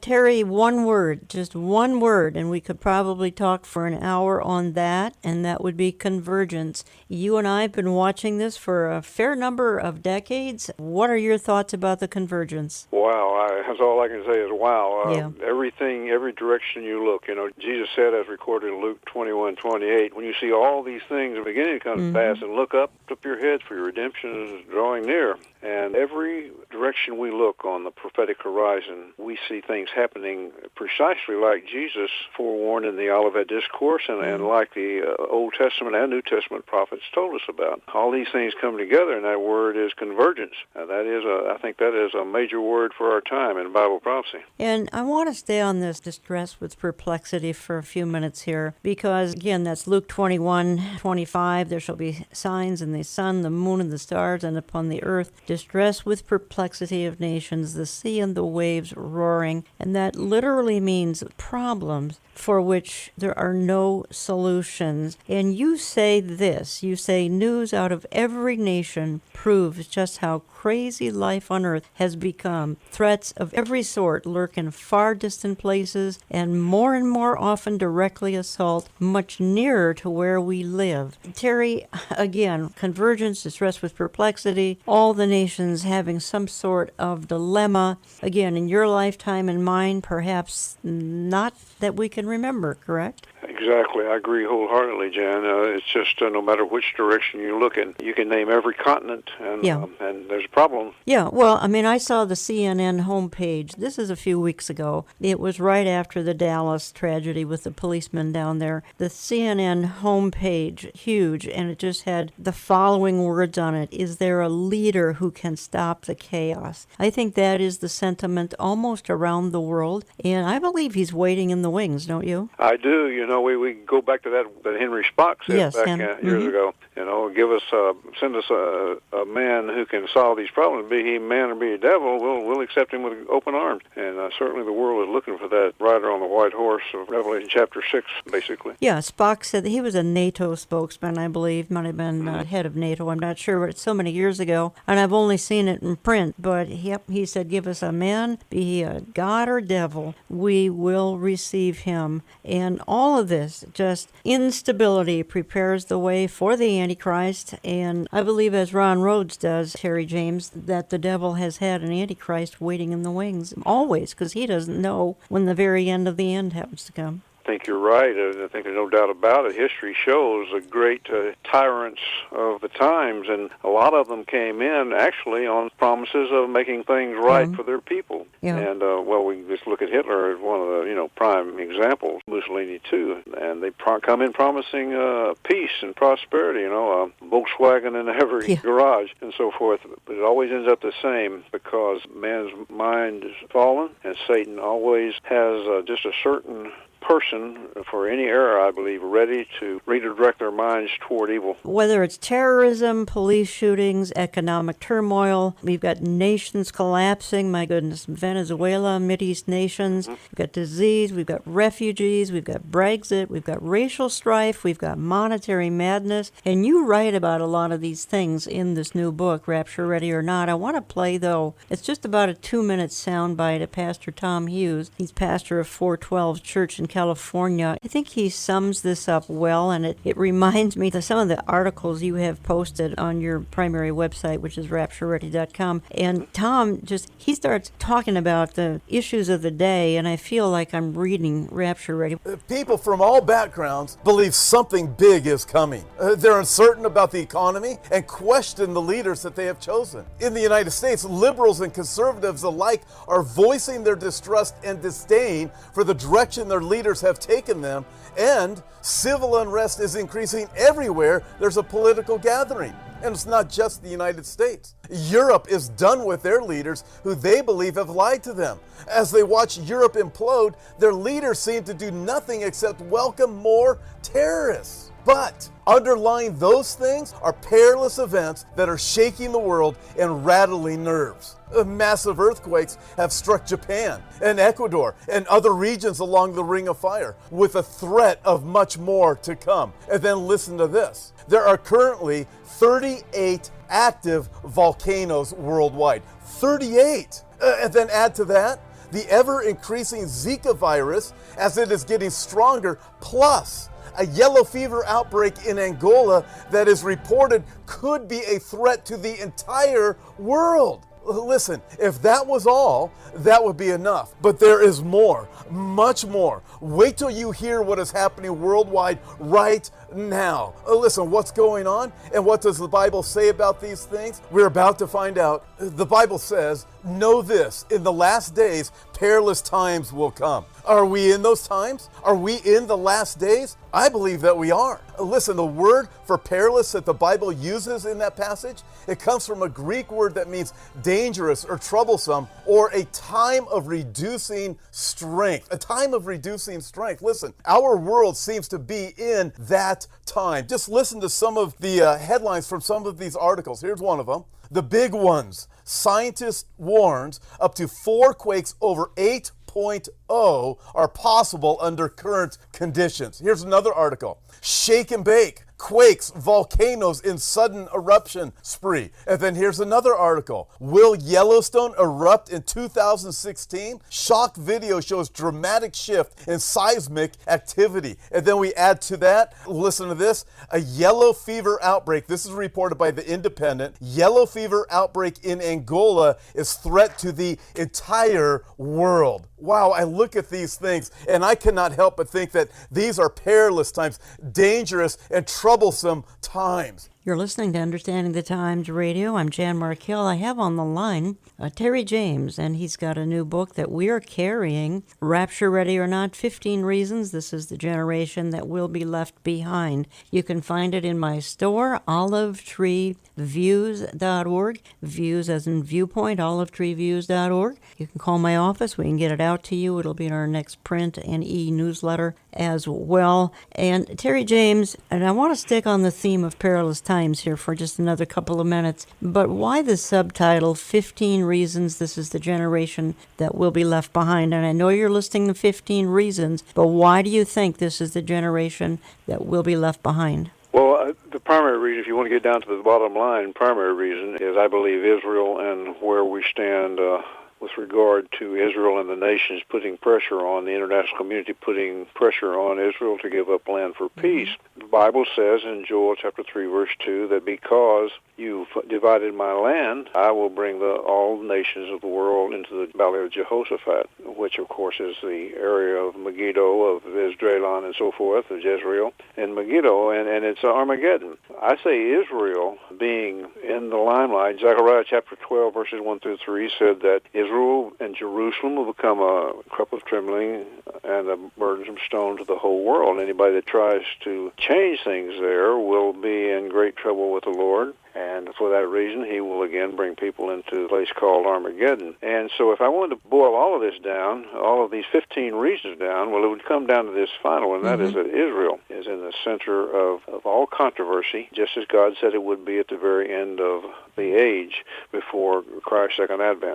Terry, one word, just one word, and we could probably talk for an hour on that, and that would be convergence. You and I have been watching this for a fair number of decades. What are your thoughts about the convergence? Wow, that's all I can say is wow. Yeah. Everything, every direction you look, Jesus said, as recorded in Luke 21:28, when you see all these things beginning to come to pass, and look up your heads, for your redemption is drawing near. And every direction we look on the prophetic horizon, we see things happening precisely like Jesus forewarned in the Olivet Discourse, and like the Old Testament and New Testament prophets told us about. All these things come together, and that word is convergence. I think that is a major word for our time in Bible prophecy. And I want to stay on this distress with perplexity for a few minutes here, because, again, that's Luke 21:25. There shall be signs in the sun, the moon, and the stars, and upon the earth distress with perplexity of nations, the sea and the waves roaring. And that literally means problems for which there are no solutions. And you say this, you say news out of every nation proves just how crazy life on earth has become. Threats of every sort lurk in far distant places and more often directly assault much nearer to where we live. Terry, again, convergence, distress with perplexity, all the nations having some sort of dilemma. Again, in your lifetime and mine, perhaps not that we can remember, correct? Exactly. I agree wholeheartedly, Jan. It's just no matter which direction you look in, you can name every continent, and there's a problem. Yeah, well, I mean, I saw the CNN homepage. This is a few weeks ago. It was right after the Dallas tragedy with the policeman down there. The CNN homepage, huge, and it just had the following words on it: "Is there a leader who can stop the chaos?" I think that is the sentiment almost around the world, and I believe he's waiting in the wings, don't you? I do. We go back to that Henry Spock said years ago. Send us a man who can solve these problems, be he man or be a devil. We'll accept him with open arms. And certainly the world is looking for that rider on the white horse of Revelation chapter 6, basically. Yeah, Spock said that he was a NATO spokesman, I believe, might have been head of NATO. I'm not sure, but it's so many years ago, and I've only seen it in print. But he said, give us a man, be he a god or devil, we will receive him. And all of this, just instability, prepares the way for the Antichrist. And I believe, as Ron Rhodes does, Terry James, that the devil has had an Antichrist waiting in the wings always, because he doesn't know when the very end of the end happens to come. I think you're right. I think there's no doubt about it. History shows the great tyrants of the times, and a lot of them came in actually on promises of making things right for their people. Yeah. And we can just look at Hitler as one of the prime examples. Mussolini too, and they come in promising peace and prosperity. Volkswagen in every garage and so forth. But it always ends up the same, because man's mind is fallen, and Satan always has just a certain person for any era, I believe, ready to redirect their minds toward evil. Whether it's terrorism, police shootings, economic turmoil, we've got nations collapsing, my goodness, Venezuela, Mideast nations, we've got disease, we've got refugees, we've got Brexit, we've got racial strife, we've got monetary madness, and you write about a lot of these things in this new book, Rapture Ready or Not. I want to play, though, it's just about a 2-minute soundbite of Pastor Tom Hughes. He's pastor of 412 Church in California. I think he sums this up well, and it reminds me of some of the articles you have posted on your primary website, which is raptureready.com. And Tom he starts talking about the issues of the day, and I feel like I'm reading Rapture Ready. People from all backgrounds believe something big is coming. They're uncertain about the economy and question the leaders that they have chosen. In the United States, liberals and conservatives alike are voicing their distrust and disdain for the direction their leaders have taken them, and civil unrest is increasing everywhere there's a political gathering. And it's not just the United States. Europe is done with their leaders who they believe have lied to them. As they watch Europe implode, their leaders seem to do nothing except welcome more terrorists. But underlying those things are perilous events that are shaking the world and rattling nerves. Massive earthquakes have struck Japan and Ecuador and other regions along the Ring of Fire, with a threat of much more to come. And then listen to this. There are currently 38 active volcanoes worldwide. 38! And then add to that the ever-increasing Zika virus as it is getting stronger, plus a yellow fever outbreak in Angola that is reported could be a threat to the entire world. Listen, if that was all, that would be enough. But there is more, much more. Wait till you hear what is happening worldwide right now. Listen, what's going on and what does the Bible say about these things? We're about to find out. The Bible says, know this, in the last days, perilous times will come. Are we in those times? Are we in the last days? I believe that we are. Listen, the word for perilous that the Bible uses in that passage, it comes from a Greek word that means dangerous or troublesome, or a time of reducing strength. A time of reducing strength. Listen, our world seems to be in that time. Just listen to some of the headlines from some of these articles. Here's one of them. The big ones. Scientists warns up to 4 quakes over 8.0 are possible under current conditions. Here's another article. Shake and bake. Quakes, volcanoes in sudden eruption spree. And then here's another article. Will Yellowstone erupt in 2016? Shock video shows dramatic shift in seismic activity. And then we add to that, listen to this, a yellow fever outbreak. This is reported by The Independent. Yellow fever outbreak in Angola is threat to the entire world. Wow, I look at these things and I cannot help but think that these are perilous times, dangerous and troublesome times. You're listening to Understanding the Times Radio. I'm Jan Markell. I have on the line Terry James, and he's got a new book that we're carrying, Rapture Ready or Not, 15 Reasons This is the Generation That Will Be Left Behind. You can find it in my store, olivetreeviews.org, views as in viewpoint, olivetreeviews.org. You can call my office. We can get it out to you. It'll be in our next print and e-newsletter as well. And Terry James, and I want to stick on the theme of perilous times here for just another couple of minutes, but why the subtitle, 15 Reasons This is the Generation That Will Be Left Behind? And I know you're listing the 15 reasons, but why do you think this is the generation that will be left behind? Well, the primary reason, if you want to get down to the bottom line, primary reason is I believe Israel and where we stand with regard to Israel and the nations putting pressure on the international community, putting pressure on Israel to give up land for peace. The Bible says in Joel chapter 3, verse 2, that because you've divided my land, I will bring all nations of the world into the valley of Jehoshaphat, which of course is the area of Megiddo, of Esdraelon and so forth, of Jezreel, and Megiddo, and it's Armageddon. I say Israel being in the limelight. Zechariah chapter 12, verses 1 through 3 said that Israel and Jerusalem will become a cup of trembling and a burdensome stone to the whole world. Anybody that tries to change things there will be in great trouble with the Lord. And for that reason, he will again bring people into a place called Armageddon. And so if I wanted to boil all of this down, all of these 15 reasons down, well, it would come down to this final one, that is that Israel is in the center of all controversy, just as God said it would be at the very end of the age before Christ's second advent.